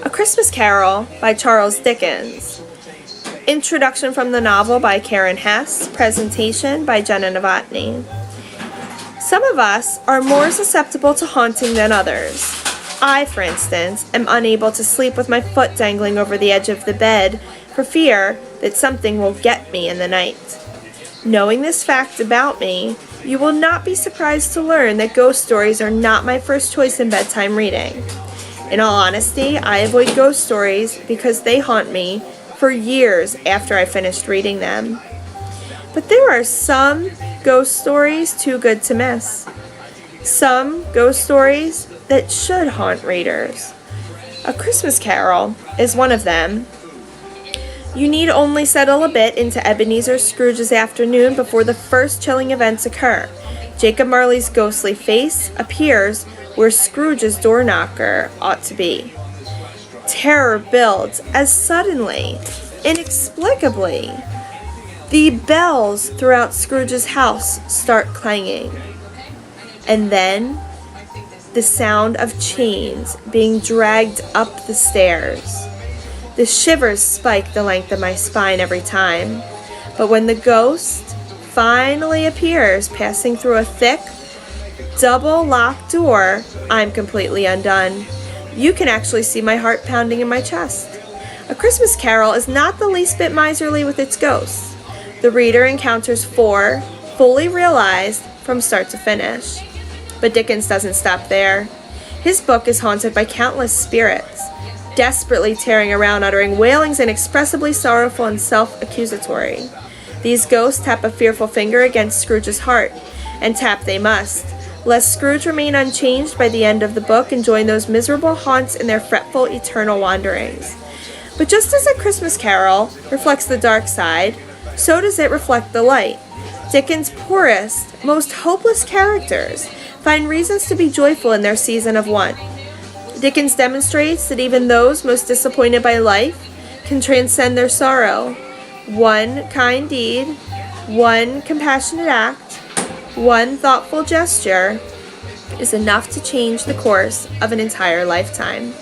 A Christmas Carol by Charles Dickens. Introduction from the novel by Karen Hesse. Presentation by Jenna Novotni. Some of us are more susceptible to haunting than others. I, for instance, am unable to sleep with my foot dangling over the edge of the bed for fear that something will get me in the night. Knowing this fact about me, you will not be surprised to learn that ghost stories are not my first choice in bedtime reading. In all honesty, I avoid ghost stories because they haunt me for years after I finished reading them. But there are some ghost stories too good to miss. Some ghost stories that should haunt readers. A Christmas Carol is one of them. You need only settle a bit into Ebenezer Scrooge's afternoon before the first chilling events occur. Jacob Marley's ghostly face appears where Scrooge's door knocker ought to be. Terror builds as suddenly, inexplicably, the bells throughout Scrooge's house start clanging. And then, the sound of chains being dragged up the stairs. The shivers spike the length of my spine every time. But when the ghost finally appears, passing through a thick, double-locked door, I'm completely undone. You can actually see my heart pounding in my chest. A Christmas Carol is not the least bit miserly with its ghosts. The reader encounters 4, fully realized from start to finish. But Dickens doesn't stop there. His book is haunted by countless spirits, desperately tearing around, uttering wailings inexpressibly sorrowful and self-accusatory. These ghosts tap a fearful finger against Scrooge's heart, and tap they must, lest Scrooge remain unchanged by the end of the book and join those miserable haunts in their fretful eternal wanderings. But just as A Christmas Carol reflects the dark side, so does it reflect the light. Dickens' poorest, most hopeless characters find reasons to be joyful in their season of want. Dickens demonstrates that even those most disappointed by life can transcend their sorrow. One kind deed, one compassionate act, one thoughtful gesture is enough to change the course of an entire lifetime.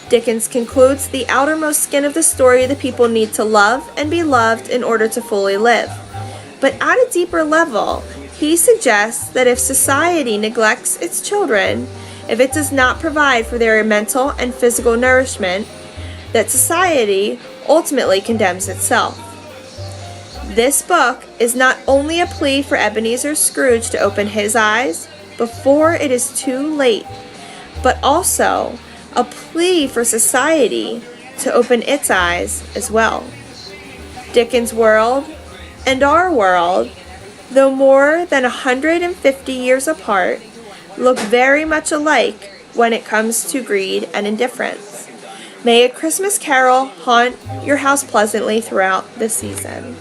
Dickens concludes the outermost skin of the story the people need to love and be loved in order to fully live. But at a deeper level, he suggests that if society neglects its children, if it does not provide for their mental and physical nourishment, that society ultimately condemns itself. This book is not only a plea for Ebenezer Scrooge to open his eyes before it is too late, but also a plea for society to open its eyes as well. Dickens' world and our world, though more than 150 years apart, look very much alike when it comes to greed and indifference. May A Christmas Carol haunt your house pleasantly throughout this season.